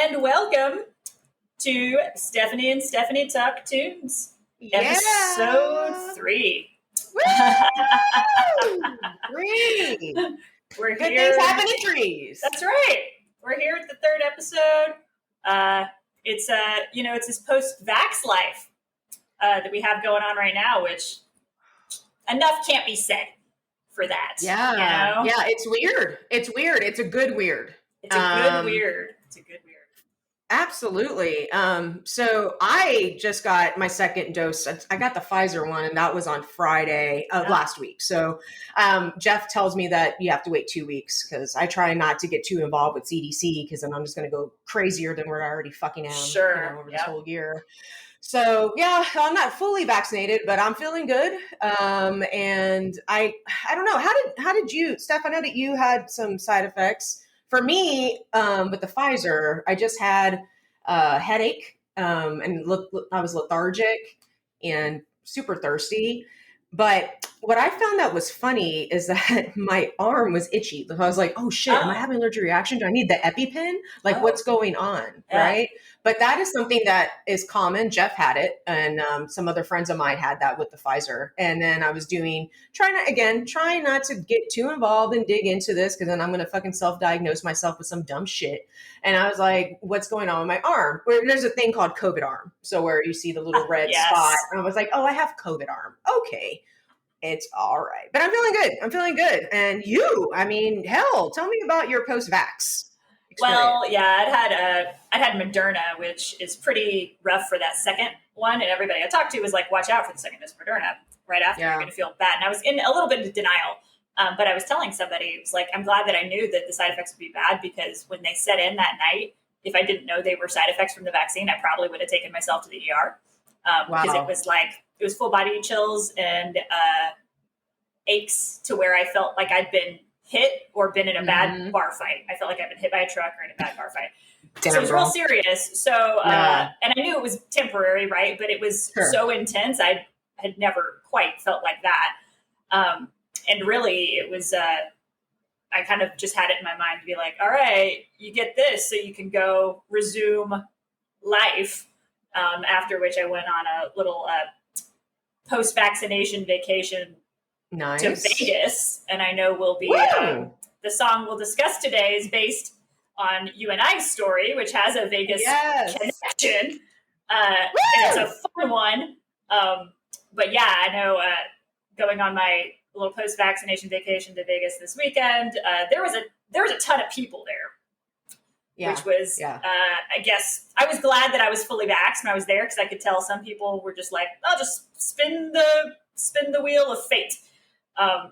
and welcome to Stephanie and Stephanie Talk Tunes, episode 3. Woo! 3. We're Good here. things happen in trees. That's right. We're here at the 3rd episode. It's this post-vax life that we have going on right now, which enough can't be said for that. Yeah. You know? Yeah, it's weird. It's weird. It's a good weird. It's a good weird. Absolutely. So I just got my second dose. I got the Pfizer one, and that was on Friday of last week. So Jeff tells me that you have to wait 2 weeks because I try not to get too involved with CDC because then I'm just going to go crazier than we're already fucking am over this whole year. So yeah, I'm not fully vaccinated, but I'm feeling good. And I don't know. How did you, Steph? I know that you had some side effects. For me, with the Pfizer, I just had a headache, and I was lethargic and super thirsty. But what I found that was funny is that my arm was itchy. I was like, oh shit, am I having an allergic reaction? Do I need the EpiPen? What's going on? Yeah. Right? But that is something that is common. Jeff had it, and some other friends of mine had that with the Pfizer. And then I was trying not to get too involved and dig into this because then I'm going to fucking self-diagnose myself with some dumb shit. And I was like, what's going on with my arm? There's a thing called COVID arm. So where you see the little red spot. And I was like, oh, I have COVID arm. Okay. It's all right. But I'm feeling good. And you, hell, tell me about your post-vax experience. Well, yeah, I'd had Moderna, which is pretty rough for that second one. And everybody I talked to was like, watch out for the second dose of Moderna. Right after, you're going to feel bad. And I was in a little bit of denial. But I was telling somebody, it was like, I'm glad that I knew that the side effects would be bad because when they set in that night, if I didn't know they were side effects from the vaccine, I probably would have taken myself to the ER. Because it was full body chills and aches to where I felt like I'd been hit or been in a bad bar fight. I felt like I'd been hit by a truck or in a bad bar fight. So it was real serious. So, and I knew it was temporary, right? But it was so intense. I had never quite felt like that. And really it was, I kind of just had it in my mind to be like, all right, you get this so you can go resume life. After which I went on a little post-vaccination vacation to Vegas. And I know we'll be, the song we'll discuss today is based on you and I's story, which has a Vegas connection. And it's a fun one. But yeah, I know going on my little post-vaccination vacation to Vegas this weekend, there was a ton of people there. Yeah, which was, I guess, I was glad that I was fully vaxxed when I was there because I could tell some people were just like, I'll just spin the wheel of fate.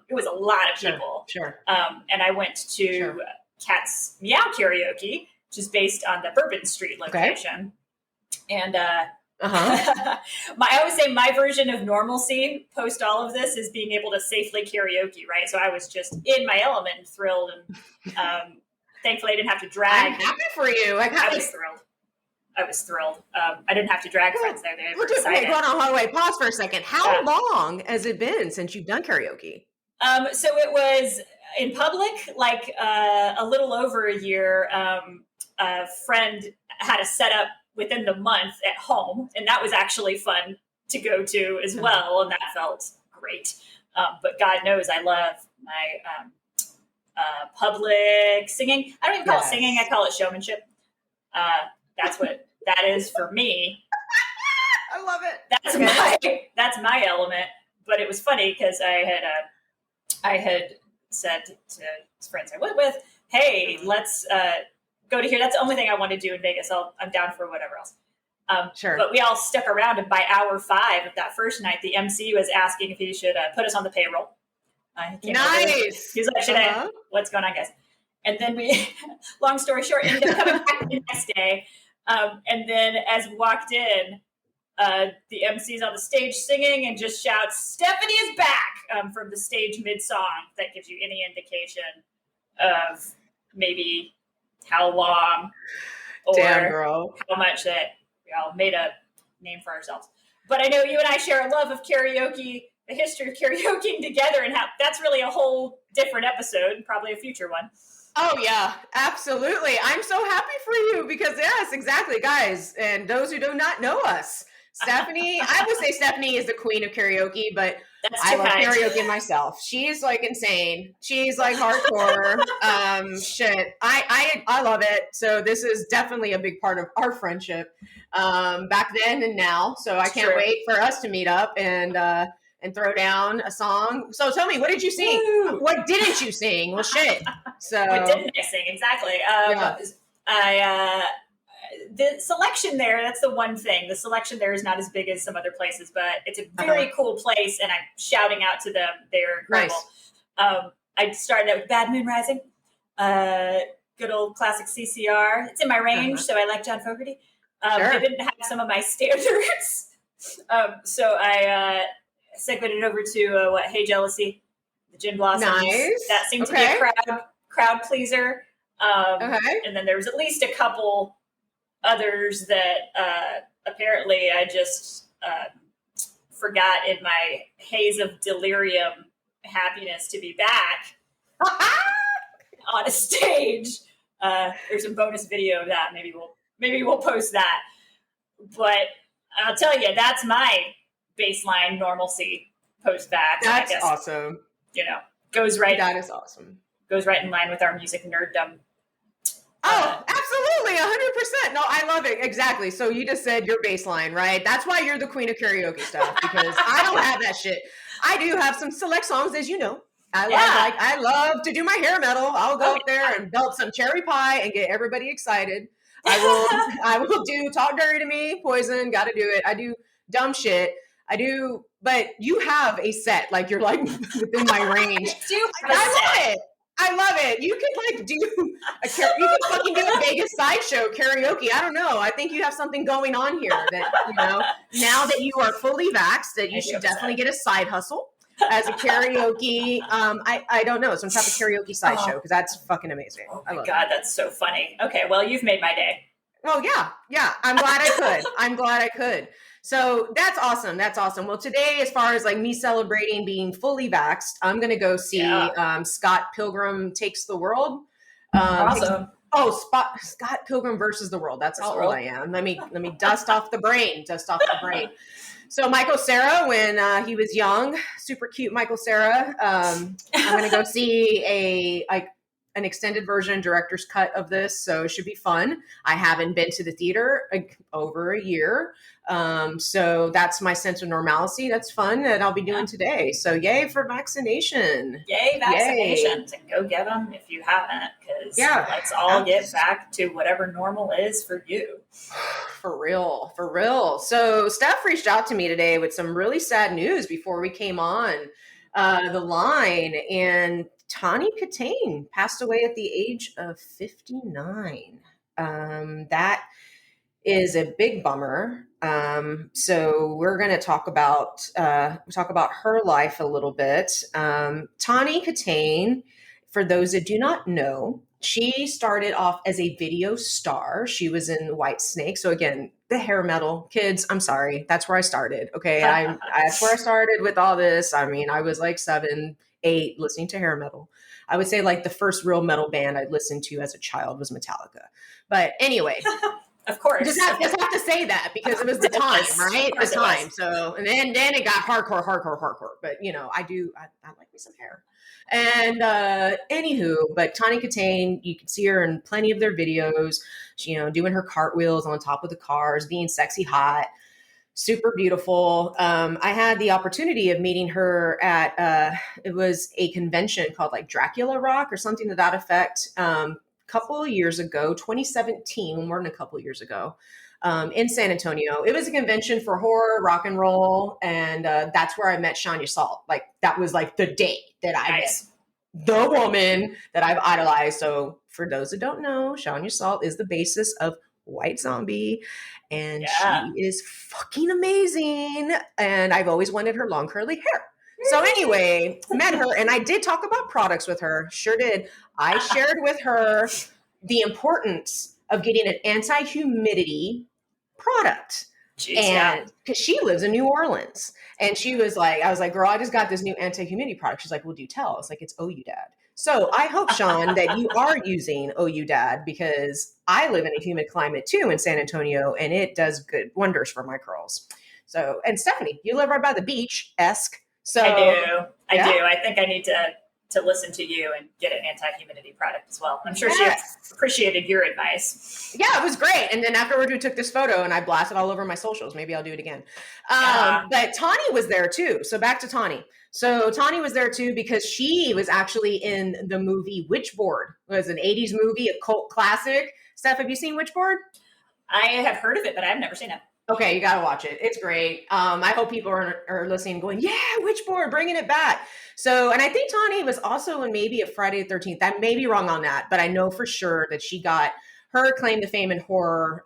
It was a lot of people. Sure. And I went to Cat's Meow Karaoke, which is based on the Bourbon Street location. Okay. And I always say my version of normalcy post all of this is being able to safely karaoke, right? So I was just in my element and thrilled and thankfully, I didn't have to drag. I'm happy for you. I was thrilled. I didn't have to drag friends there. They were excited. Hold on, wait. Pause for a second. How long has it been since you've done karaoke? So it was in public, like a little over a year. A friend had a setup within the month at home, and that was actually fun to go to as well, and that felt great. But God knows I love my public singing. I don't even call it singing. I call it showmanship. That's what that is for me. I love it. That's my element. But it was funny because I had said to friends I went with, hey, let's go to here. That's the only thing I want to do in Vegas. I'm down for whatever else. But we all stuck around, and by hour 5 of that first night, the MC was asking if he should put us on the payroll. Nice. He's like, what's going on, guys? And then we, long story short, ended up coming back the next day. And then as we walked in, the MC's on the stage singing and just shouts, Stephanie is back from the stage mid-song. That gives you any indication of maybe how long or how much that we all made a name for ourselves. But I know you and I share a love of karaoke, the history of karaokeing together, and how that's really a whole different episode, probably a future one. Oh yeah, absolutely. I'm so happy for you because yes, exactly, guys. And those who do not know us, Stephanie, I would say Stephanie is the queen of karaoke, but I love karaoke myself. She's like insane. She's like hardcore. Shit. I love it. So this is definitely a big part of our friendship. Back then and now. So I can't wait for us to meet up and throw down a song. So tell me, what did you sing? Woo! What didn't you sing? Well, shit. So what didn't I sing? Exactly. The selection there, that's the one thing. The selection there is not as big as some other places, but it's a very cool place, and I'm shouting out to them. They're incredible. Nice. I started out with Bad Moon Rising, good old classic CCR. It's in my range, so I like John Fogerty. They didn't have some of my standards. So I segued it over to Hey Jealousy, the Gin Blossoms. Nice. That seemed to be a crowd pleaser. And then there was at least a couple others that apparently I just forgot in my haze of delirium happiness to be back on a stage. There's a bonus video of that. Maybe we'll post that. But I'll tell you, that's my baseline normalcy post-vax. That's awesome. Goes right. That is awesome. Goes right in line with our music nerddom. Oh, absolutely, 100%. No, I love it. Exactly. So you just said your baseline, right? That's why you're the queen of karaoke stuff, because I don't have that shit. I do have some select songs, as you know. I love to do my hair metal. I'll go up there and belt some cherry pie and get everybody excited. I will do Talk Dirty to Me, Poison, gotta do it. I do dumb shit. I do, but you have a set, like you're like within my range. I love it. You could like do you could fucking do a Vegas sideshow karaoke. I don't know. I think you have something going on here that, now that you are fully vaxxed, that you should definitely get a side hustle as a karaoke. I don't know, some type of karaoke sideshow, because that's fucking amazing. Oh my God, that's so funny. Okay, well, you've made my day. Well, yeah. I'm glad I could. So that's awesome. Well, today, as far as like me celebrating being fully vaxxed, I'm going to go see Scott Pilgrim Takes the World. Awesome. Scott Pilgrim versus the World. That's how old I am. Let me dust off the brain. So Michael Cera, when he was young, super cute Michael Cera. I'm going to go see an extended version, director's cut of this, so it should be fun. I haven't been to the theater over a year, so that's my sense of normalcy. That's fun that I'll be doing today. So yay for vaccination! Yay vaccinations, and go get them if you haven't, because let's all get back to whatever normal is for you. For real. So Steph reached out to me today with some really sad news before we came on the line, and Tawny Katane passed away at the age of 59. That is a big bummer. So we're going to talk about her life a little bit. Tawny Katane, for those that do not know, she started off as a video star. She was in Whitesnake. So again, the hair metal kids, I'm sorry. That's where I started. Okay. That's where I started with all this. I mean, I was like 7, 8 listening to hair metal. I would say like the first real metal band I'd listened to as a child was Metallica. But anyway, of course, just have to say that because it was the time, right? The time. So, and then it got hardcore. But I like me some hair. And anywho, but Tawny Katane, you can see her in plenty of their videos. She, doing her cartwheels on top of the cars, being sexy hot. Super beautiful. I had the opportunity of meeting her at, it was a convention called like Dracula Rock or something to that effect. Couple of years ago, 2017, more than a couple of years ago, in San Antonio. It was a convention for horror, rock and roll. And that's where I met Shania Salt. Like that was like the day that I met the woman that I've idolized. So for those that don't know, Shania Salt is the bassist of White Zombie. And she is fucking amazing. And I've always wanted her long curly hair. So anyway, met her and I did talk about products with her. Sure did. I shared with her the importance of getting an anti-humidity product. And because she lives in New Orleans. And she was like, I was like, girl, I just got this new anti-humidity product. She's like, well, do tell. I was like, it's OU Dad. So I hope, Sean, that you are using OU Dad, because I live in a humid climate too in San Antonio, and it does good wonders for my curls. So, and Stephanie, you live right by the beach-esque. So I do. I think I need to listen to you and get an anti-humidity product as well. I'm sure she appreciated your advice. Yeah, it was great. And then afterward, we took this photo and I blasted all over my socials. Maybe I'll do it again. But Tawny was there too. So back to Tawny. So Tawny was there too because she was actually in the movie Witchboard. It was an 80s movie, a cult classic. Steph, have you seen Witchboard? I have heard of it, but I've never seen it. Okay, you got to watch it. It's great. I hope people are listening going, yeah, Witchboard, bringing it back. So, and I think Tawny was also in maybe a Friday the 13th. I may be wrong on that, but I know for sure that she got her claim to fame in horror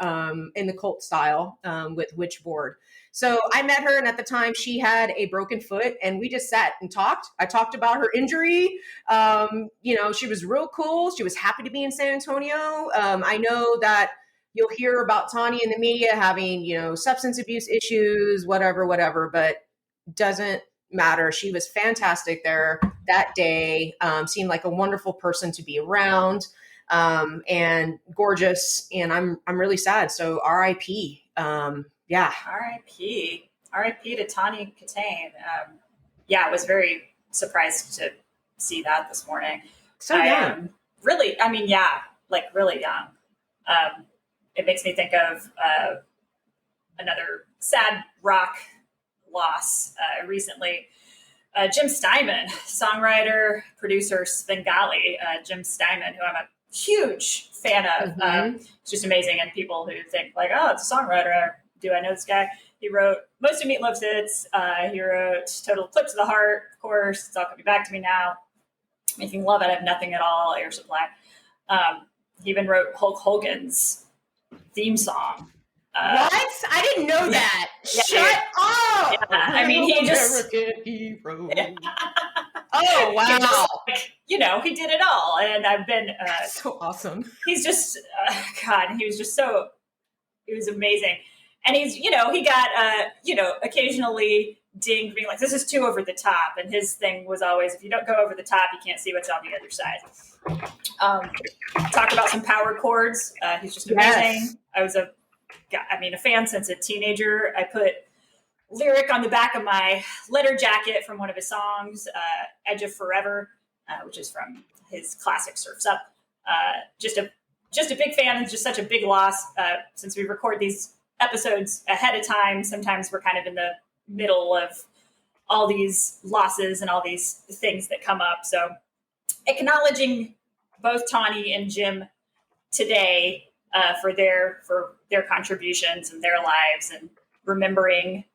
in the cult style with Witchboard. So I met her, and at the time she had a broken foot, and we just sat and talked. I talked about her injury. She was real cool. She was happy to be in San Antonio. I know that you'll hear about Tawny in the media having, substance abuse issues, whatever, but doesn't matter. She was fantastic there that day. Seemed like a wonderful person to be around, and gorgeous. And I'm really sad. So R.I.P. Yeah. R.I.P. to Tawny Katane. I was very surprised to see that this morning. So young. Really young. It makes me think of another sad rock loss recently. Jim Steinman, songwriter, producer, Svengali. Jim Steinman, who I'm a huge fan of. It's just amazing. And people who think like, oh, it's a songwriter. Do I know this guy? He wrote most of Meatloaf's hits. He wrote Total Eclipse of the Heart, of course. It's all coming back to me now. Making Love Out of Nothing at All, Air Supply. He even wrote Hulk Hogan's theme song. What? I didn't know that. Shut up. Yeah. I mean, he just hero. Oh wow. He did it all, and I've been so awesome. He's just he was amazing. And he's, he got occasionally dinged being like, this is too over the top, and his thing was always, if you don't go over the top, you can't see what's on the other side. Talk about some power chords. He's just amazing. I was a fan since a teenager. I put lyric on the back of my letter jacket from one of his songs, Edge of Forever, which is from his classic Surf's Up. Just a big fan, and just such a big loss. Since we record these episodes ahead of time, sometimes we're kind of in the middle of all these losses and all these things that come up. So acknowledging both Tawny and Jim today for their contributions and their lives, and remembering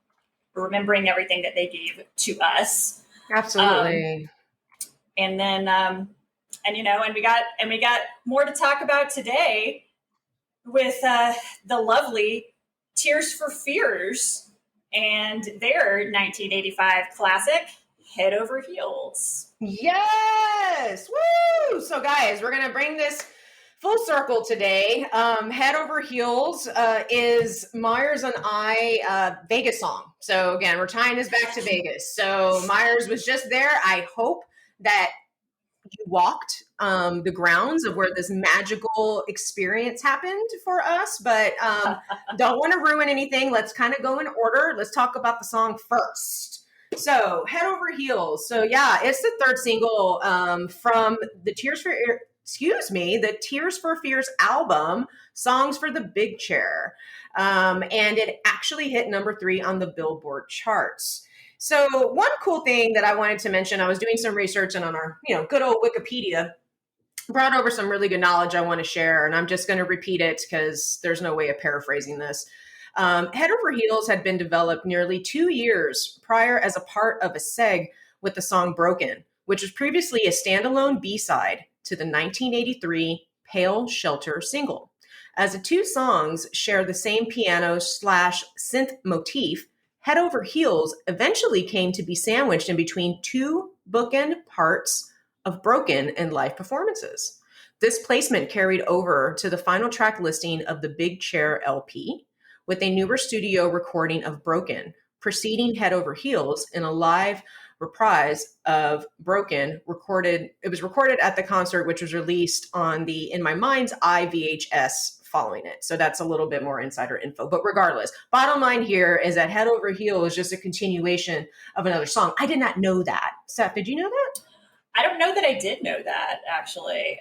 everything that they gave to us. Absolutely. And then and we got more to talk about today with the lovely Tears for Fears and their 1985 classic, Head Over Heels. Yes! Woo! So guys, we're going to bring this full circle today. Head Over Heels is Myers and I Vegas song. So again, we're tying this back to Vegas. So Myers was just there. I hope that you walked the grounds of where this magical experience happened for us, but don't want to ruin anything. Let's kind of go in order. Let's talk about the song first. So Head Over Heels. So yeah, it's the third single from the Tears for Fears album, Songs for the Big Chair. And it actually hit number 3 on the Billboard charts. So one cool thing that I wanted to mention, I was doing some research, and on our, good old Wikipedia, brought over some really good knowledge I want to share, and I'm just going to repeat it because there's no way of paraphrasing this. Head Over Heels had been developed nearly 2 years prior as a part of a seg with the song Broken, which was previously a standalone B-side to the 1983 Pale Shelter single. As the two songs share the same piano/synth motif, Head Over Heels eventually came to be sandwiched in between two bookend parts of Broken and live performances. This placement carried over to the final track listing of the Big Chair LP, with a newer studio recording of Broken, preceding Head Over Heels in a live reprise of Broken recorded. It was recorded at the concert, which was released on the In My Mind's eye VHS following it. So that's a little bit more insider info. But regardless, bottom line here is that Head Over Heel is just a continuation of another song. I did not know that. Seth, did you know that? I don't know that I did know that, actually.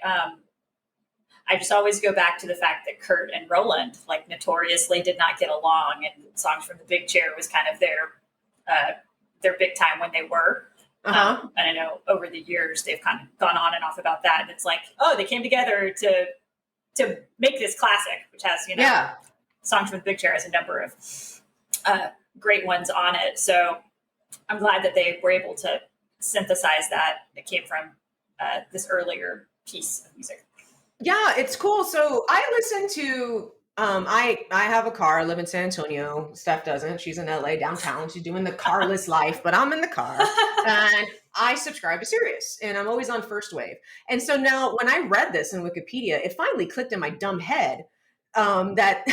I just always go back to the fact that Kurt and Roland, like, notoriously did not get along, and Songs from the Big Chair was kind of their big time when they were. And I know over the years they've kind of gone on and off about that. And it's like, oh, they came together to make this classic, which has, Songs from the Big Chair has a number of great ones on it. So I'm glad that they were able to synthesize that. It came from this earlier piece of music. Yeah, it's cool. So I listen to, I have a car. I live in San Antonio. Steph doesn't. She's in LA downtown. She's doing the carless life, but I'm in the car. And I subscribe to Sirius, and I'm always on First Wave. And so now when I read this in Wikipedia, it finally clicked in my dumb head that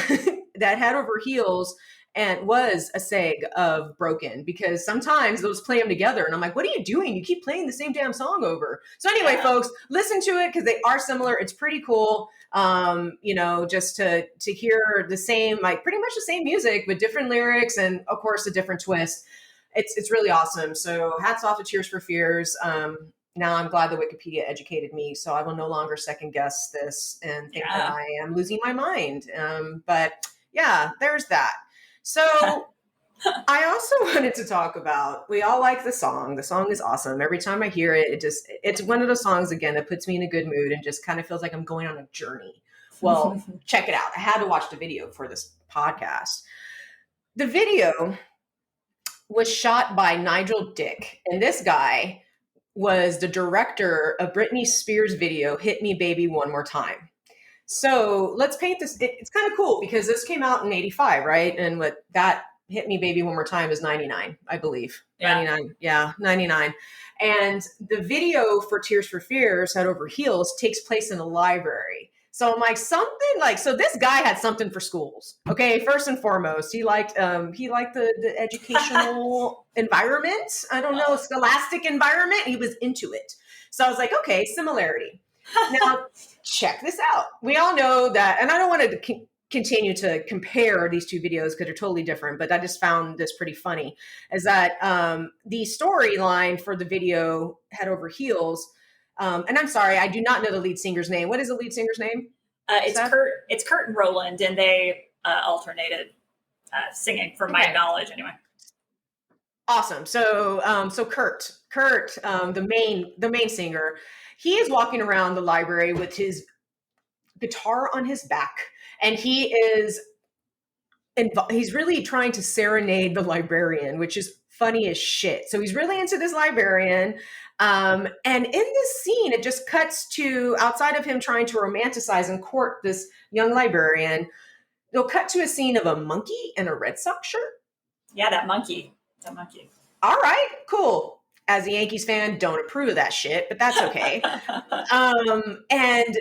that Head Over Heels and was a seg of Broken, because sometimes those play them together and I'm like, what are you doing? You keep playing the same damn song over. So anyway, folks, listen to it because they are similar. It's pretty cool. Just to hear the same, like pretty much the same music with different lyrics and of course a different twist. It's really awesome. So hats off to Tears for Fears. Now I'm glad that Wikipedia educated me, so I will no longer second guess this and think that I am losing my mind. But yeah, there's that. So I also wanted to talk about, we all like the song. The song is awesome. Every time I hear it, it's one of those songs, again, that puts me in a good mood and just kind of feels like I'm going on a journey. Well, check it out. I had to watch the video for this podcast. The video was shot by Nigel Dick, and this guy was the director of Britney Spears' video, Hit Me Baby One More Time. So let's paint this. It's kind of cool because this came out in 85, right? And what that Hit Me Baby One More Time is 99, I believe. 99. Yeah, 99. And the video for Tears for Fears, Head Over Heels, takes place in a library. So I'm like, so this guy had something for schools. Okay, first and foremost, he liked the educational environment. I don't know, scholastic environment. He was into it. So I was like, okay, similarity. Now, check this out. We all know that, and I don't want to continue to compare these two videos because they're totally different, but I just found this pretty funny, is that the storyline for the video Head Over Heels, and I'm sorry, I do not know the lead singer's name. What is the lead singer's name? It's Kurt and Roland, and they alternated singing, from my knowledge anyway. Awesome. So Kurt, the main singer, he is walking around the library with his guitar on his back, and he's really trying to serenade the librarian, which is funny as shit. So he's really into this librarian. And in this scene, it just cuts to outside of him trying to romanticize and court this young librarian. They'll cut to a scene of a monkey in a Red Sox shirt. Yeah, that monkey. All right, cool. As a Yankees fan, don't approve of that shit, but that's okay. And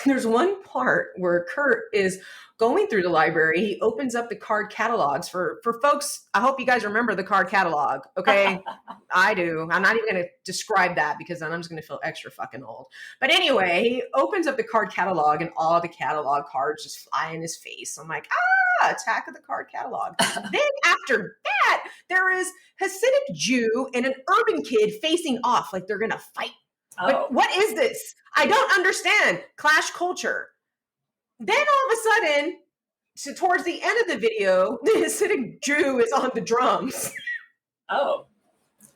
there's one part where Kurt is going through the library. He opens up the card catalogs for folks. I hope you guys remember the card catalog. Okay. I do. I'm not even going to describe that because then I'm just going to feel extra fucking old. But anyway, he opens up the card catalog and all the catalog cards just fly in his face. I'm like, Attack of the Card Catalog. Then after that, there is Hasidic Jew and an urban kid facing off like they're going to fight. Like, what is this? I don't understand. Clash culture. Then all of a sudden, so towards the end of the video, the Hasidic Jew is on the drums. Oh.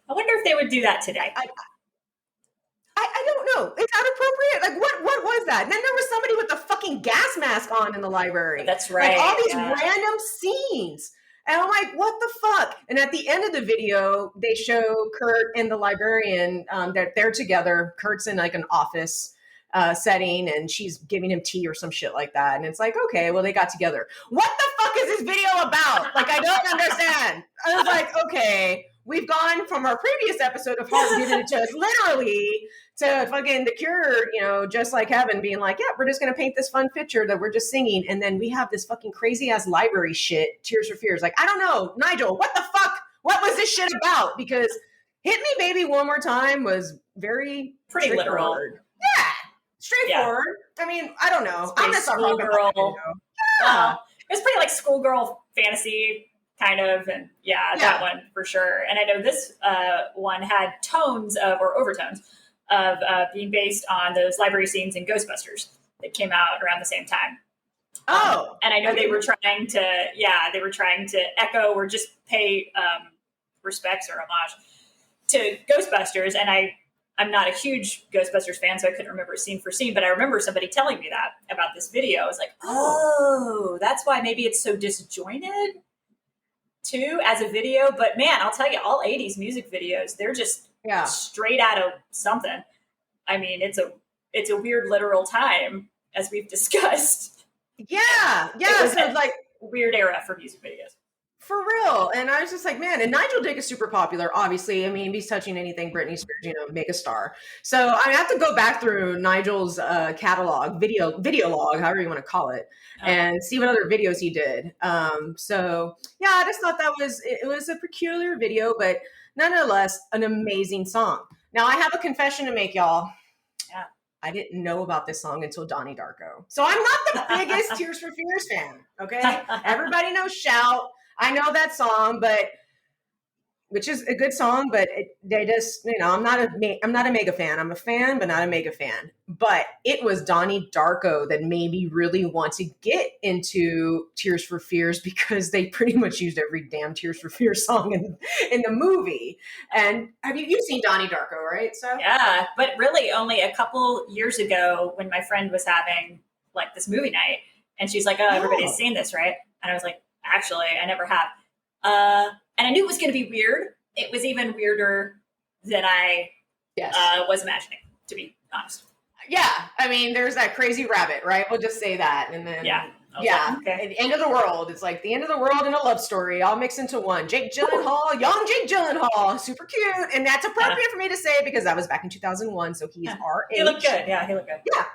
I wonder if they would do that today. I don't know. Is that appropriate? Like, what was that? And then there was somebody with a fucking gas mask on in the library. That's right. Like, all these random scenes. And I'm like, what the fuck? And at the end of the video, they show Kurt and the librarian. They're together. Kurt's in like an office setting, and she's giving him tea or some shit like that. And it's like, okay, well, they got together. What the fuck is this video about? Like, I don't understand. I was like, okay, we've gone from our previous episode of Heart giving it to us literally to fucking The Cure, Just Like Heaven, being like, yeah, we're just going to paint this fun picture that we're just singing. And then we have this fucking crazy ass library shit, Tears for Fears. Like, I don't know, Nigel, what the fuck? What was this shit about? Because Hit Me Baby One More Time was pretty literal. Yeah, straightforward. Yeah. I mean, I don't know. I'm gonna start talking about that video. Yeah. Well, it was pretty like schoolgirl fantasy kind of, and that one for sure. And I know this one had tones of, or overtones of, being based on those library scenes in Ghostbusters that came out around the same time. And I know they were trying to echo or just pay respects or homage to Ghostbusters. And I'm not a huge Ghostbusters fan, so I couldn't remember scene for scene, but I remember somebody telling me that about this video. I was like, oh, that's why maybe it's so disjointed too as a video. But man, I'll tell you, all 80s music videos, they're just straight out of something. I mean, it's a weird literal time, as we've discussed. Yeah. It was like weird era for music videos. For real. And I was just like, man, and Nigel Dick is super popular, obviously. I mean, if he's touching anything, Britney Spears, mega star. So I have to go back through Nigel's catalog, video log, however you want to call it, and see what other videos he did. So yeah, I just thought it was a peculiar video, but nonetheless, an amazing song. Now I have a confession to make, y'all. Yeah. I didn't know about this song until Donnie Darko. So I'm not the biggest Tears for Fears fan, okay? Everybody knows Shout. I know that song, which is a good song, but they just, I'm not a mega fan. I'm a fan, but not a mega fan. But it was Donnie Darko that made me really want to get into Tears for Fears, because they pretty much used every damn Tears for Fears song in the movie. And you've seen Donnie Darko, right? So yeah, but really only a couple years ago when my friend was having like this movie night, and she's like, "Oh, everybody's seen this, right?" And I was like, actually, I never have. And I knew it was going to be weird. It was even weirder than I was imagining, to be honest. Yeah. I mean, there's that crazy rabbit, right? We'll just say that. And then, okay. At the end of the world. It's like the end of the world and a love story all mixed into one. Jake Gyllenhaal, young Jake Gyllenhaal, super cute. And that's appropriate for me to say, because that was back in 2001. So he's our age. He looked good. Yeah, he looked good. Yeah.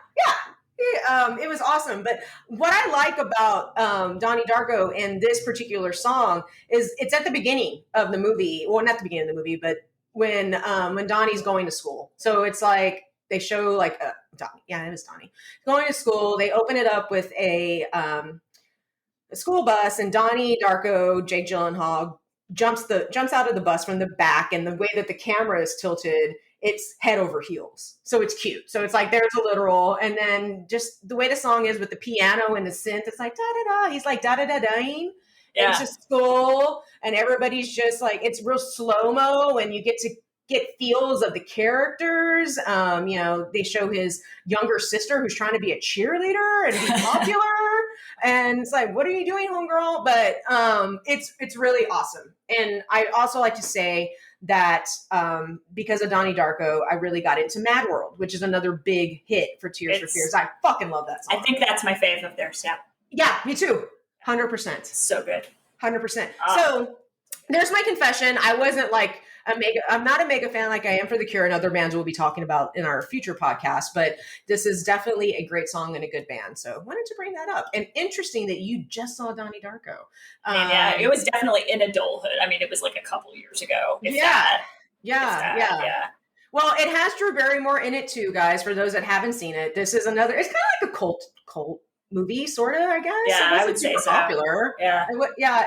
It was awesome. But what I like about Donnie Darko and this particular song is it's at the beginning of the movie. Well, not the beginning of the movie, but when Donnie's going to school. So it's like they show like Donnie. Yeah, it was Donnie going to school. They open it up with a school bus, and Donnie Darko, Jake Gyllenhaal, jumps out of the bus from the back, and the way that the camera is tilted, it's head over heels. So it's cute. So it's like there's a literal, and then just the way the song is with the piano and the synth, it's like da-da-da. He's like da-da-da-da-ing. Yeah. It's just school, and everybody's just like, it's real slow-mo, and you get to get feels of the characters. They show his younger sister who's trying to be a cheerleader and be popular. And it's like, what are you doing, homegirl? But it's really awesome. And I also like to say that because of Donnie Darko, I really got into Mad World, which is another big hit for Tears for Fears. I fucking love that song. I think that's my fave of theirs. Yeah. Yeah, me too. 100%. So good. 100%. So there's my confession. I wasn't like I'm not a mega fan like I am for The Cure and other bands we'll be talking about in our future podcast, but this is definitely a great song and a good band. So wanted to bring that up. And interesting that you just saw Donnie Darko. Yeah, it was definitely in adulthood. I mean, it was like a couple years ago. Yeah. Well, it has Drew Barrymore in it too, guys. For those that haven't seen it, this is another. It's kind of like a cult movie, sort of. I guess. Yeah, it I would say so. Popular. Yeah.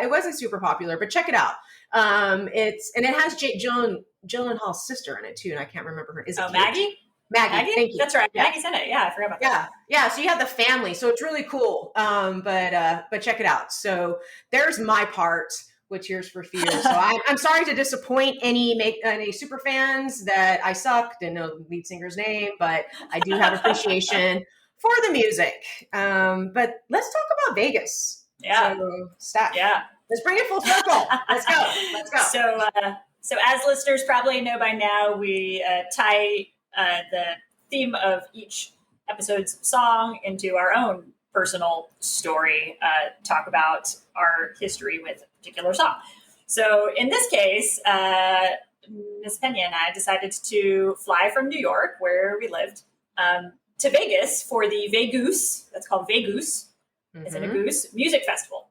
It wasn't super popular, but check it out. It has Jake Gyllenhaal's sister in it too, and I can't remember her. Is it Maggie? Maggie, thank you. That's right. Yeah. Maggie's in it. Yeah, I forgot about that. Yeah. So you have the family, so it's really cool. But check it out. So there's my part with Tears for Fears. So I'm sorry to disappoint any super fans that I suck, didn't know the lead singer's name, but I do have appreciation for the music. But let's talk about Vegas. Yeah. So, Steph. Yeah. Let's bring it full circle. Let's go. So as listeners probably know by now, we tie the theme of each episode's song into our own personal story, talk about our history with a particular song. So in this case, Miss Pena and I decided to fly from New York, where we lived, to Vegas for the Vegoose. That's called Vegoose. It's in a goose music festival.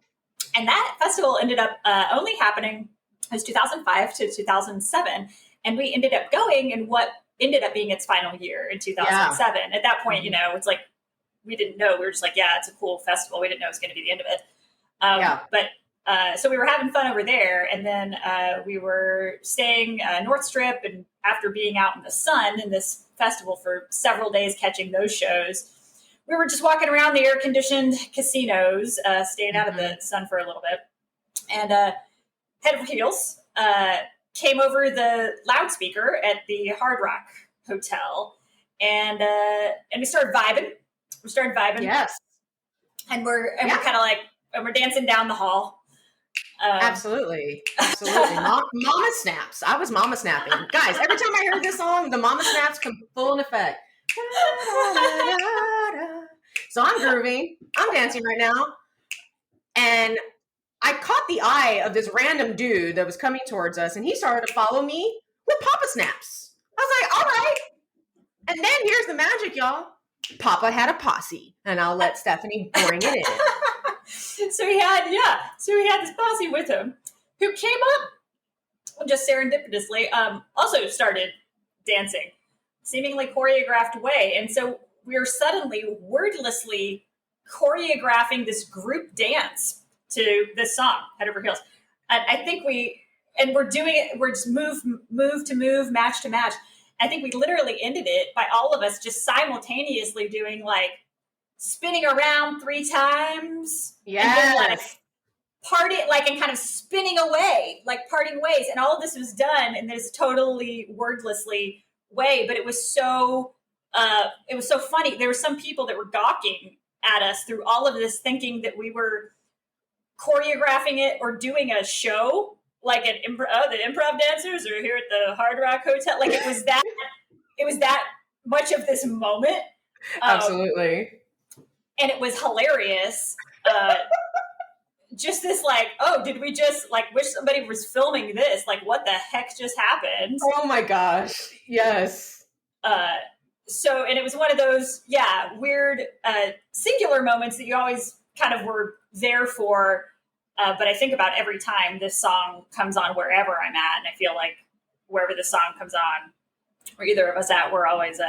And that festival ended up only happening, it was 2005 to 2007. And we ended up going in what ended up being its final year in 2007. At that point, you know, it's like, we didn't know. We were just like, yeah, it's a cool festival. We didn't know it was going to be the end of it. But so we were having fun over there. And then we were staying North Strip. And after being out in the sun in this festival for several days, catching those shows, we were just walking around the air-conditioned casinos, staying out of the sun for a little bit. And head over heels, came over the loudspeaker at the Hard Rock Hotel. And we started vibing. Yes. And we're kind of like, and we're dancing down the hall. Absolutely. Mama snaps. I was mama snapping. Guys, every time I heard this song, the mama snaps come full in effect. So I'm grooving. I'm dancing right now. And I caught the eye of this random dude that was coming towards us, and he started to follow me with Papa snaps. I was like, all right. And then here's the magic, y'all. Papa had a posse, and I'll let Stephanie bring it in. So he had this posse with him who came up just serendipitously, also started dancing, seemingly choreographed way. And so we were suddenly wordlessly choreographing this group dance to this song, Head Over Heels. And I think we're doing it, we're just move to move, match to match. I think we literally ended it by all of us just simultaneously doing like spinning around 3 times. Yes. And then like party, like, and kind of spinning away, like parting ways. And all of this was done in this totally wordlessly way, but it was so funny. There were some people that were gawking at us through all of this, thinking that we were choreographing it or doing a show. Like the improv dancers are here at the Hard Rock Hotel. Like it was that much of this moment. Absolutely. And it was hilarious. Just this like, oh, did we just like wish somebody was filming this? Like what the heck just happened? Oh my gosh. Yes. So, and it was one of those, weird singular moments that you always kind of were there for. But I think about every time this song comes on wherever I'm at, and I feel like wherever the song comes on, or either of us at, we're always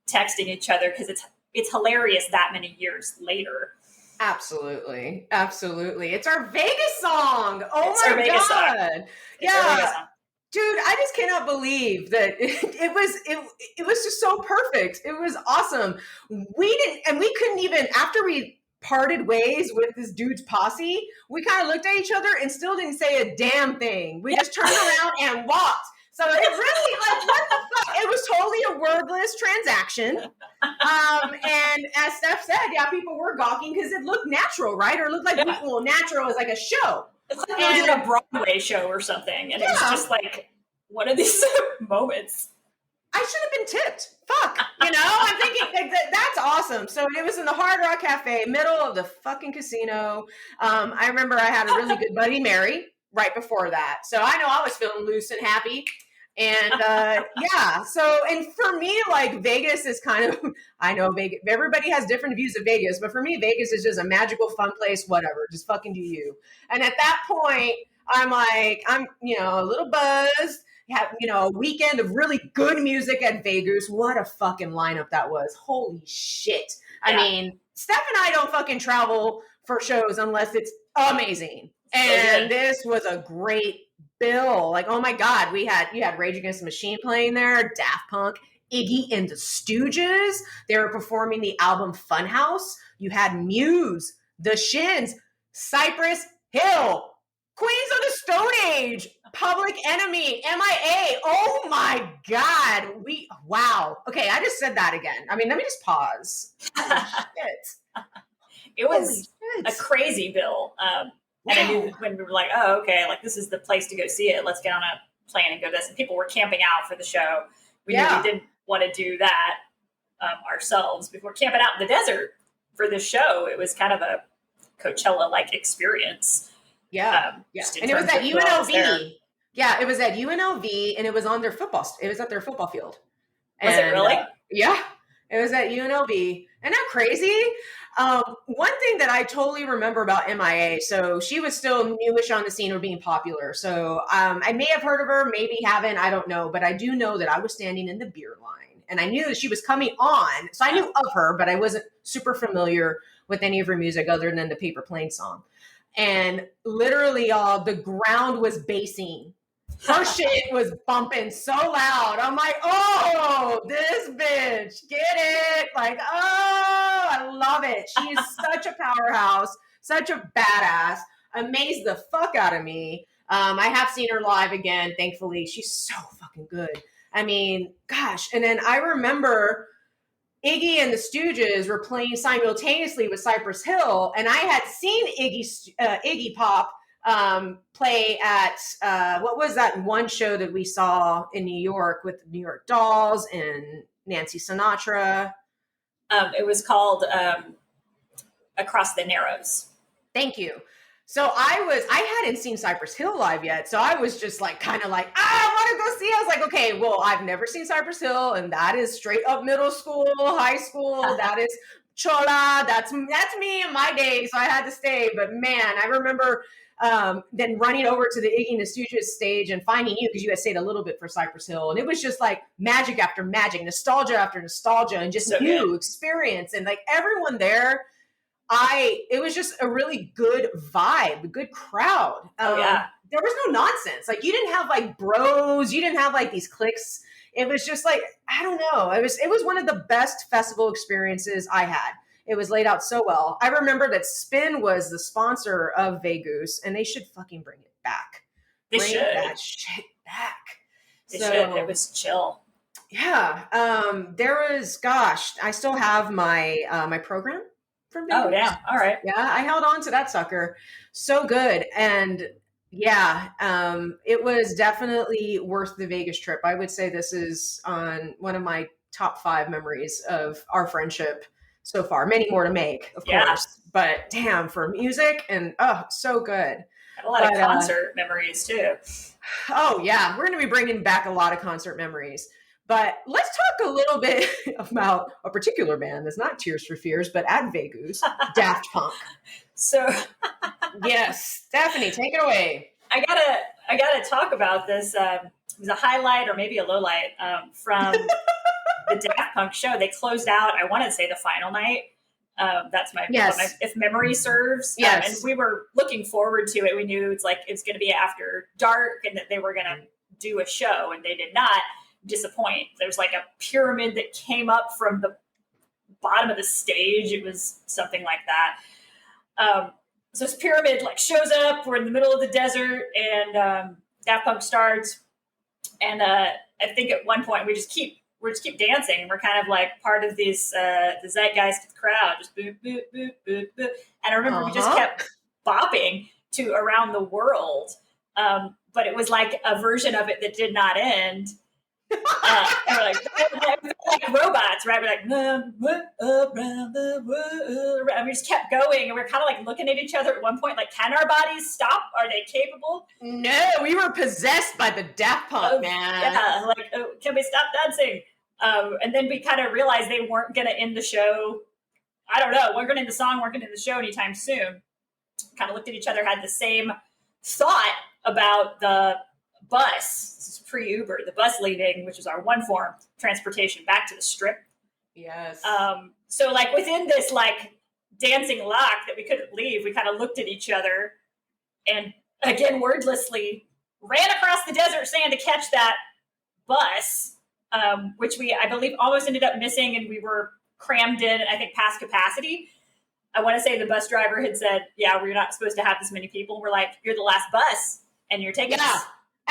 texting each other because it's hilarious that many years later. Absolutely. It's our Vegas song. Oh my God. Yeah. Dude, I just cannot believe that it was just so perfect. It was awesome. We couldn't even, after we parted ways with this dude's posse, we kind of looked at each other and still didn't say a damn thing. We just turned around and walked. So it really, like, what the fuck? It was totally a wordless transaction. And as Steph said, people were gawking because it looked natural, right? Or it looked like, natural is like a show. It's like we did a Broadway show or something. And it was just like one of these moments. I should have been tipped. Fuck. I'm thinking that's awesome. So it was in the Hard Rock Cafe, middle of the fucking casino. I remember I had a really good buddy, Mary, right before that. So I know I was feeling loose and happy. And so, and for me, like Vegas is kind of, I know Vegas, everybody has different views of Vegas, but for me, Vegas is just a magical, fun place, whatever, just fucking do you. And at that point, I'm a little buzzed. Have, a weekend of really good music at Vegas. What a fucking lineup that was. Holy shit. I mean, Steph and I don't fucking travel for shows unless it's amazing. And this was a great bill. Like, oh my God, you had Rage Against the Machine playing there, Daft Punk, Iggy and the Stooges. They were performing the album Funhouse. You had Muse, The Shins, Cypress Hill, Queens of the Stone Age, Public Enemy, MIA. Oh my God. Wow. Okay, I just said that again. I mean, let me just pause. Shit. It was a crazy bill. And I knew when we were like, oh, okay, like this is the place to go see it. Let's get on a plane and go to this. And people were camping out for the show. We knew we didn't want to do that ourselves before camping out in the desert for this show. It was kind of a Coachella-like experience. Yeah. And it was at UNLV. Yeah, it was at UNLV, and it was on their football. It was at their football field. Was it really? Yeah, it was at UNLV. Isn't that crazy? One thing that I totally remember about MIA, so she was still newish on the scene or being popular. So I may have heard of her, maybe haven't, I don't know. But I do know that I was standing in the beer line and I knew that she was coming on. So I knew of her, but I wasn't super familiar with any of her music other than the Paper Plane song. And literally, y'all, the ground was bassing. Her shit was bumping so loud. I'm like, oh, this bitch, get it? Like, oh, I love it. She is such a powerhouse, such a badass, amazed the fuck out of me. I have seen her live again, thankfully. She's so fucking good. I mean, gosh. And then I remember Iggy and the Stooges were playing simultaneously with Cypress Hill, and I had seen Iggy Pop play at what was that one show that we saw in New York with the New York Dolls and Nancy Sinatra? It was called Across the Narrows. Thank you. So I hadn't seen Cypress Hill live yet. So I was just like, kind of like, I want to go see. I was like, okay, well, I've never seen Cypress Hill. And that is straight up middle school, high school. That is Chola. That's me in my day. So I had to stay. But man, I remember then running over to the Iggy and the Stooges stage and finding you because you had stayed a little bit for Cypress Hill. And it was just like magic after magic, nostalgia after nostalgia, and just so new experience. And like everyone there, it was just a really good vibe, a good crowd. There was no nonsense. Like you didn't have like bros, you didn't have like these cliques. It was just like, I don't know. It was one of the best festival experiences I had. It was laid out so well. I remember that Spin was the sponsor of Vegas, and they should fucking bring it back. Bring that shit back. They should. It was chill. Yeah. There was, gosh, I still have my my program from Vegas. Oh, yeah. All right. Yeah, I held on to that sucker. So good. And yeah, it was definitely worth the Vegas trip. I would say this is on one of my top 5 memories of our friendship so far. Many more to make, of course. But damn, for music and so good. A lot of concert memories too. Oh yeah, we're going to be bringing back a lot of concert memories. But let's talk a little bit about a particular band that's not Tears for Fears, but at Vegas, Daft Punk. So, yes, Stephanie, take it away. I gotta talk about this. It was a highlight or maybe a low light from the Daft Punk show. They closed out, I want to say, the final night. That's my if memory serves. Yes. And we were looking forward to it. We knew it's going to be after dark and that they were going to do a show, and they did not disappoint. There's like a pyramid that came up from the bottom of the stage. It was something like that. So this pyramid like shows up. We're in the middle of the desert, and Daft Punk starts. And I think at one point we just keep dancing. We're kind of like part of these the zeitgeist of the crowd, just boop boop boop boop boop. And I remember we just kept bopping to Around the World, but it was like a version of it that did not end. And we're like robots, right? We're like around the world, and we just kept going, and we're kind of like looking at each other at one point, like, can our bodies stop? Are they capable? No, we were possessed by the Daft Punk, man. Yeah, like, can we stop dancing? And then we kind of realized they weren't going to end the show. I don't know. Weren't going to end the song. Weren't going to end the show anytime soon. Kind of looked at each other, had the same thought about the bus. This is pre-Uber. The bus leaving, which is our one form transportation back to the Strip. Yes. So like within this like dancing lock that we couldn't leave, we kind of looked at each other and again wordlessly ran across the desert sand to catch that bus, which I believe almost ended up missing, and we were crammed in, I think, past capacity. I want to say the bus driver had said, yeah, we're not supposed to have this many people. We're like, you're the last bus and you're taking us.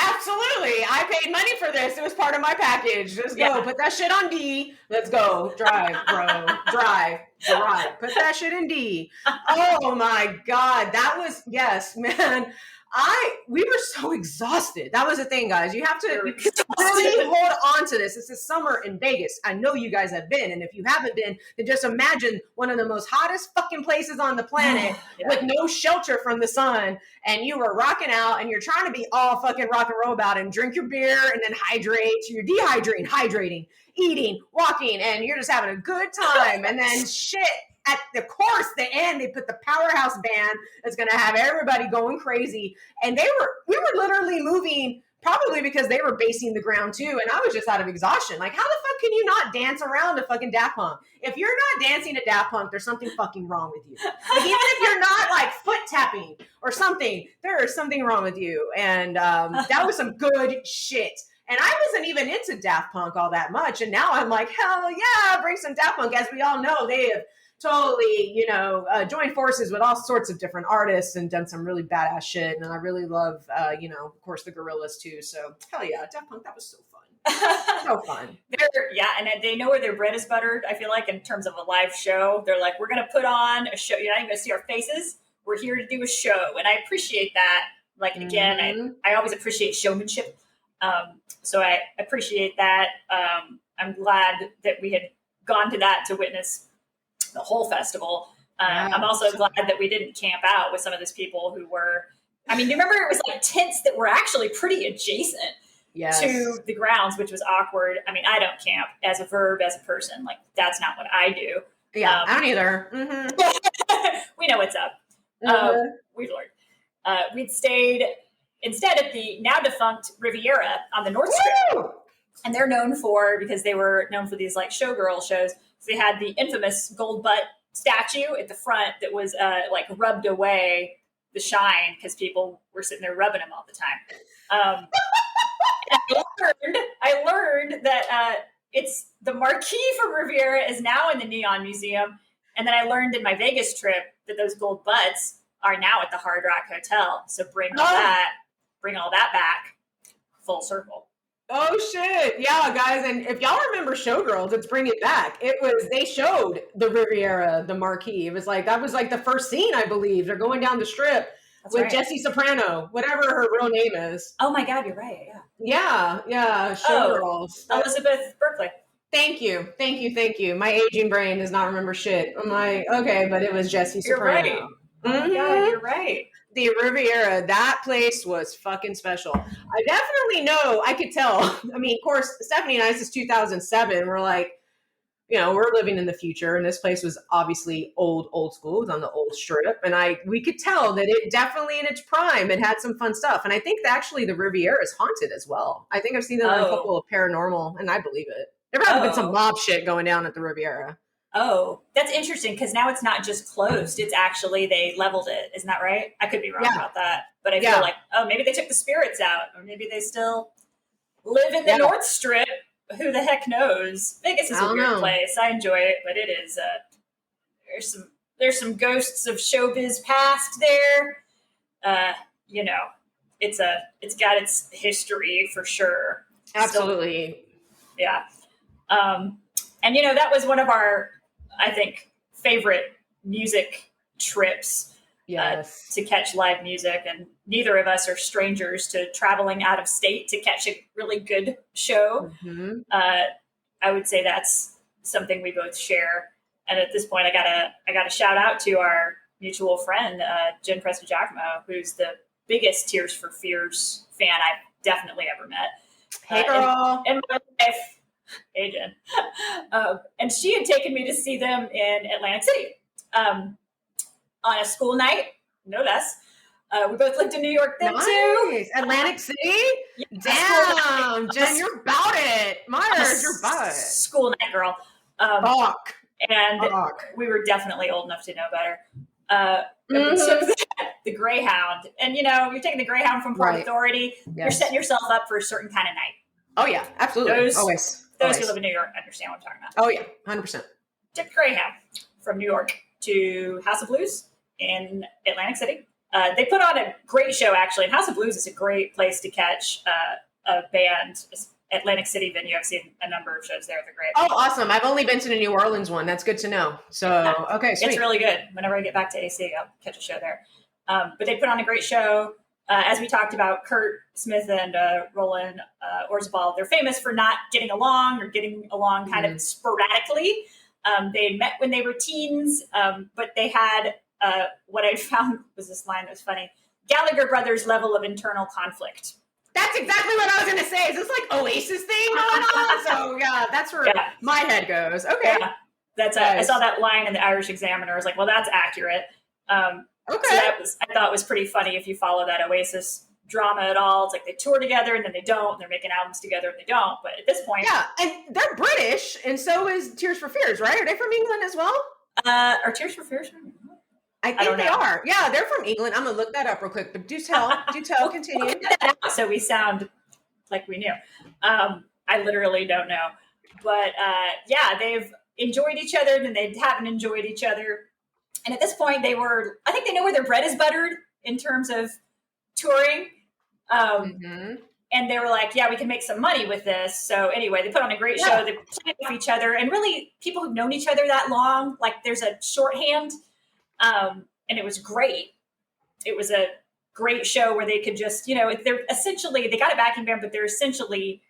Absolutely. I paid money for this. It was part of my package. Just go. Put that shit on D. Let's go. Drive, bro. Drive. Put that shit in D. Oh my God. That was, yes, man. We were so exhausted. That was the thing, guys. You have to really hold on to this. It's the summer in Vegas. I know you guys have been. And if you haven't been, then just imagine one of the most hottest fucking places on the planet with no shelter from the sun. And you were rocking out and you're trying to be all fucking rock and roll about it and drink your beer and then hydrate. So you're hydrating, eating, walking, and you're just having a good time. And then shit at the course, the end, they put the powerhouse band that's going to have everybody going crazy. And we were literally moving, probably because they were basing the ground too. And I was just out of exhaustion. Like, how the fuck can you not dance around to fucking Daft Punk? If you're not dancing to Daft Punk, there's something fucking wrong with you. Like, even if you're not like foot tapping or something, there is something wrong with you. And that was some good shit. And I wasn't even into Daft Punk all that much. And now I'm like, hell yeah, bring some Daft Punk. As we all know, they have totally, joined forces with all sorts of different artists and done some really badass shit. And I really love, of course, the Gorillaz too. So hell yeah, Daft Punk, that was so fun. So fun. And they know where their bread is buttered. I feel like in terms of a live show, they're like, we're going to put on a show. You're not even going to see our faces. We're here to do a show. And I appreciate that. Like, again, I always appreciate showmanship. So I appreciate that. I'm glad that we had gone to that to witness the whole festival. I'm also glad that we didn't camp out with some of those people who were, you remember it was like tents that were actually pretty adjacent to the grounds, which was awkward. I mean, I don't camp as a verb, as a person. Like, that's not what I do. Yeah, I don't either. Mm-hmm. We know what's up. We've learned. We'd stayed instead at the now defunct Riviera on the North Strip. And they're known because they were known for these like showgirl shows. So they had the infamous gold butt statue at the front that was rubbed away the shine because people were sitting there rubbing them all the time. I learned that it's the marquee for Riviera is now in the Neon Museum. And then I learned in my Vegas trip that those gold butts are now at the Hard Rock Hotel. So bring all that back full circle. Oh shit. Yeah, guys. And if y'all remember Showgirls, let's bring it back. They showed the Riviera, the marquee. It was like, that was like the first scene, I believe. They're going down the strip with Jessie Soprano, whatever her real name is. Oh my God, you're right. Yeah. Yeah. Showgirls. Elizabeth Berkley. Thank you. My aging brain does not remember shit. I'm like, okay, but it was Jessie Soprano. You're right. Oh my God, you're right. The Riviera, that place was fucking special. I definitely know, I could tell. I mean, of course, Stephanie and I, since 2007, we're like, we're living in the future. And this place was obviously old school. It was on the old strip. And we could tell that it definitely in its prime, it had some fun stuff. And I think that actually the Riviera is haunted as well. I think I've seen that on a couple of paranormal, and I believe it. There might have been some mob shit going down at the Riviera. Oh, that's interesting because now it's not just closed. It's actually, they leveled it. Isn't that right? I could be wrong about that. But I feel like, maybe they took the spirits out, or maybe they still live in the North Strip. Who the heck knows? Vegas is a weird place. I enjoy it, but it is, there's some ghosts of showbiz past there. It's got its history for sure. Absolutely. So, yeah. And that was one of our, I think, favorite music trips to catch live music. And neither of us are strangers to traveling out of state to catch a really good show. Mm-hmm. I would say that's something we both share. And at this point, I gotta shout out to our mutual friend, Jen Prestigiacomo, who's the biggest Tears for Fears fan I've definitely ever met. Hey, girl. In my life. Hey, Jen. And she had taken me to see them in Atlantic City on a school night, no less. We both lived in New York then, too. Atlantic City? Damn, Jen, you're about it. Myers, you're about it. School night, girl. We were definitely old enough to know better. We took the Greyhound. And, you're taking the Greyhound from Port Authority. Yes. You're setting yourself up for a certain kind of night. Oh, yeah, absolutely. Those who live in New York understand what I'm talking about. Oh, yeah, 100%. Took Greyhound from New York to House of Blues in Atlantic City. They put on a great show, actually. And House of Blues is a great place to catch a band. Atlantic City venue. I've seen a number of shows there. They're great. Oh, awesome. I've only been to the New Orleans one. That's good to know. So, okay, sweet. It's really good. Whenever I get back to AC, I'll catch a show there. But they put on a great show. As we talked about, Kurt Smith and Roland Orzabal, they're famous for not getting along or getting along kind of sporadically. They had met when they were teens, but they had what I found was this line that was funny. Gallagher brothers level of internal conflict. That's exactly what I was going to say. Is this like Oasis thing going on? So yeah, that's where my head goes. Okay. I saw that line in the Irish Examiner. I was like, well, that's accurate. Okay. So I thought was pretty funny if you follow that Oasis drama at all. It's like they tour together and then they don't, and they're making albums together and they don't. But at this point, yeah, and they're British, and so is Tears for Fears, right? Are they from England as well? Are Tears for Fears from England? I think they are. Yeah, they're from England. I'm gonna look that up real quick. But do tell, continue. So we sound like we knew. I literally don't know, but yeah, they've enjoyed each other, and they haven't enjoyed each other. And at this point, I think they know where their bread is buttered in terms of touring. And they were like, yeah, we can make some money with this. So anyway, they put on a great show. They played with each other. And really, people who've known each other that long, like there's a shorthand. And it was great. It was a great show where they could just, they're essentially, they got a backing band, but they're essentially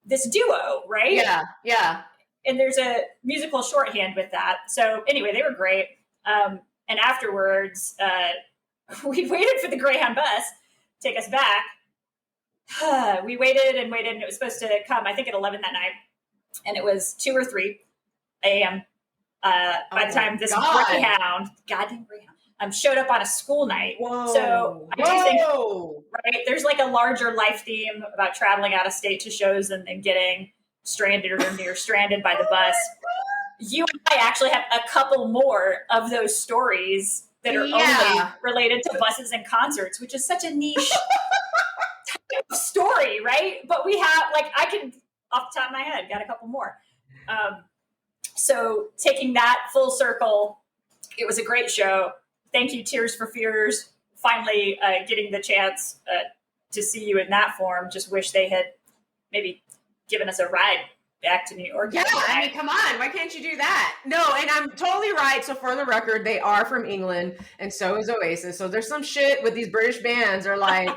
this duo, right? Yeah, yeah. And there's a musical shorthand with that. So anyway, they were great. And afterwards, we waited for the Greyhound bus to take us back. We waited and waited, and it was supposed to come, I think, at 11 that night. And it was 2 or 3 a.m. By the time this goddamn Greyhound, showed up on a school night. Whoa. So I do think, right, there's like a larger life theme about traveling out of state to shows and then getting stranded or near stranded by the bus. You and I actually have a couple more of those stories that are only related to buses and concerts, which is such a niche type of story, right? But we have, I can, off the top of my head, got a couple more. So taking that full circle, it was a great show. Thank you, Tears for Fears, finally getting the chance to see you in that form. Just wish they had maybe given us a ride back to New York. Yeah, I mean, come on. Why can't you do that? No, and I'm totally right. So for the record, they are from England, and so is Oasis. So there's some shit with these British bands are like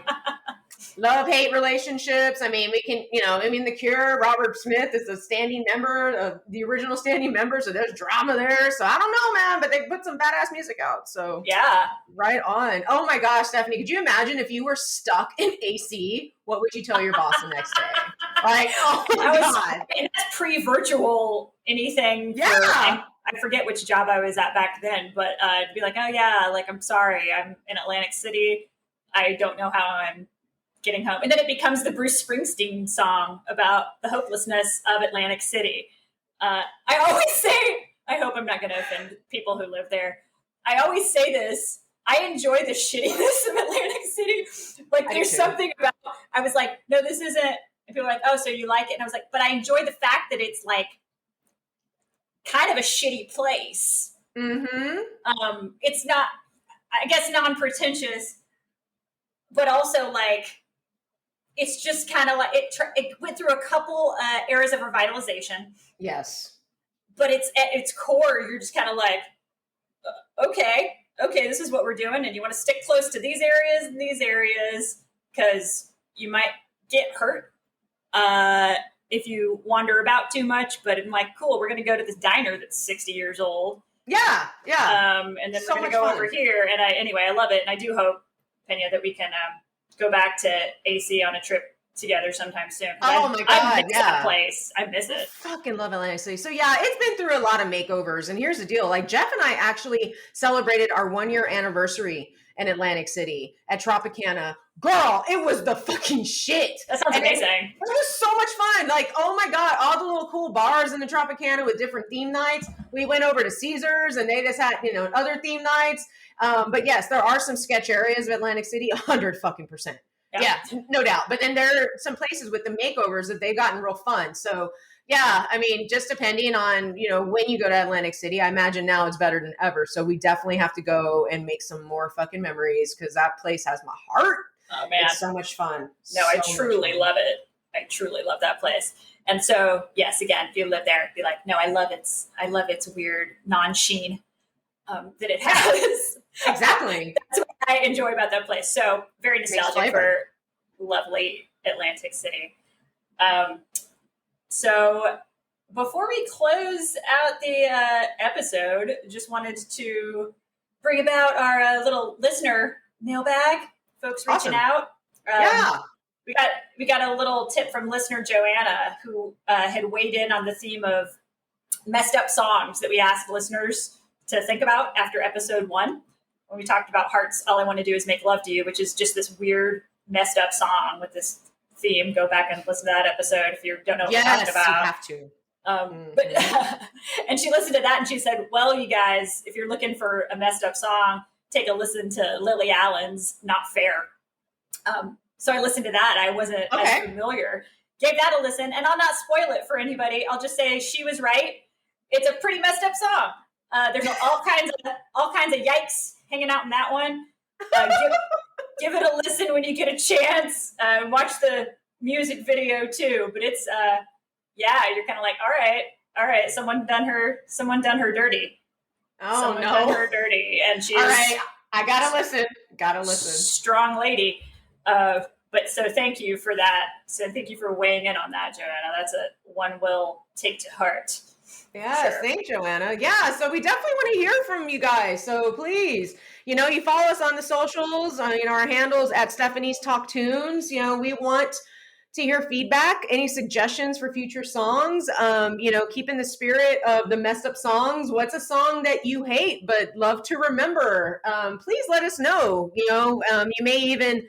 love-hate relationships. I mean, we can, The Cure, Robert Smith is a standing member, the original standing member, so there's drama there. So I don't know, man, but they put some badass music out. So yeah, right on. Oh my gosh, Stephanie, could you imagine if you were stuck in AC? What would you tell your boss the next day? Oh my God. And that's pre-virtual anything. Yeah. I forget which job I was at back then, but to be like, oh yeah, I'm sorry, I'm in Atlantic City. I don't know how I'm getting home. And then it becomes the Bruce Springsteen song about the hopelessness of Atlantic City. I always say, I hope I'm not going to offend people who live there. I always say this. I enjoy the shittiness of Atlantic City. There's something about, I was like, no, this isn't, and people are like, oh, so you like it? And I was like, but I enjoy the fact that it's kind of a shitty place. Mm-hmm. It's not, I guess, non-pretentious, but also it's just kind of it went through a couple eras of revitalization. Yes. But it's at its core, you're just kind of okay, this is what we're doing. And you want to stick close to these areas and these areas because you might get hurt if you wander about too much. But I'm cool, we're going to go to this diner that's 60 years old. Yeah, yeah. And then we're going to go over here. And I love it. And I do hope, Pena, that we can go back to AC on a trip together sometime soon. Oh my God, I miss that place. I miss it. I fucking love Atlantic City. So yeah, it's been through a lot of makeovers. And here's the deal. Jeff and I actually celebrated our 1-year anniversary in Atlantic City at Tropicana. Girl, it was the fucking shit. That sounds amazing. It was so much fun. Oh my God, all the little cool bars in the Tropicana with different theme nights. We went over to Caesars and they just had, other theme nights. But yes, there are some sketch areas of Atlantic City, 100%. Yeah, no doubt. But then there are some places with the makeovers that they've gotten real fun. So yeah, I mean, just depending on, when you go to Atlantic City, I imagine now it's better than ever. So we definitely have to go and make some more fucking memories because that place has my heart. Oh man. It's so much fun. No, I truly love it. I truly love that place. And so, yes, again, if you live there, be like, no, I love its weird non-sheen that it has. Exactly. That's what I enjoy about that place. So very nostalgic for lovely Atlantic City. So before we close out the episode, just wanted to bring about our little listener mailbag. Folks reaching out. We got a little tip from listener Joanna, who had weighed in on the theme of messed up songs that we asked listeners to think about after episode 1, when we talked about Hearts, All I Want to Do Is Make Love to You, which is just this weird, messed up song with this theme. Go back and listen to that episode if you don't know what we talked about. You have to. But and she listened to that and she said, well, you guys, if you're looking for a messed up song, take a listen to Lily Allen's Not Fair. So I listened to that. I wasn't as familiar. Gave that a listen, and I'll not spoil it for anybody. I'll just say she was right. It's a pretty messed up song. There's all kinds of yikes hanging out in that one. Give it a listen when you get a chance. Watch the music video too. But it's you're kind of like, all right, someone done her dirty. Someone done her dirty, and she's all right. I gotta listen. Strong lady. But so thank you for that. So thank you for weighing in on that, Joanna. That's one we'll take to heart. Yes, sure. Thanks, Joanna. Yeah, so we definitely want to hear from you guys. So please, you follow us on the socials, our handles at Stephanie's Talk Tunes. We want to hear feedback, any suggestions for future songs. Keep in the spirit of the messed up songs. What's a song that you hate but love to remember? Please let us know. You may even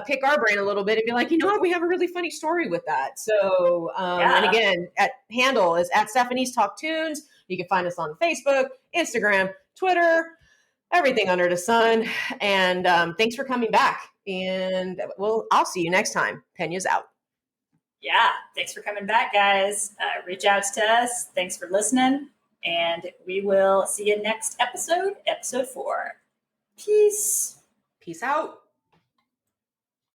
pick our brain a little bit and be like, what, we have a really funny story with that. So, and again, handle is at Stephanie's Talk Tunes. You can find us on Facebook, Instagram, Twitter, everything under the sun. And thanks for coming back. And I'll see you next time. Penya's out. Yeah. Thanks for coming back, guys. Reach out to us. Thanks for listening. And we will see you next episode 4. Peace. Peace out.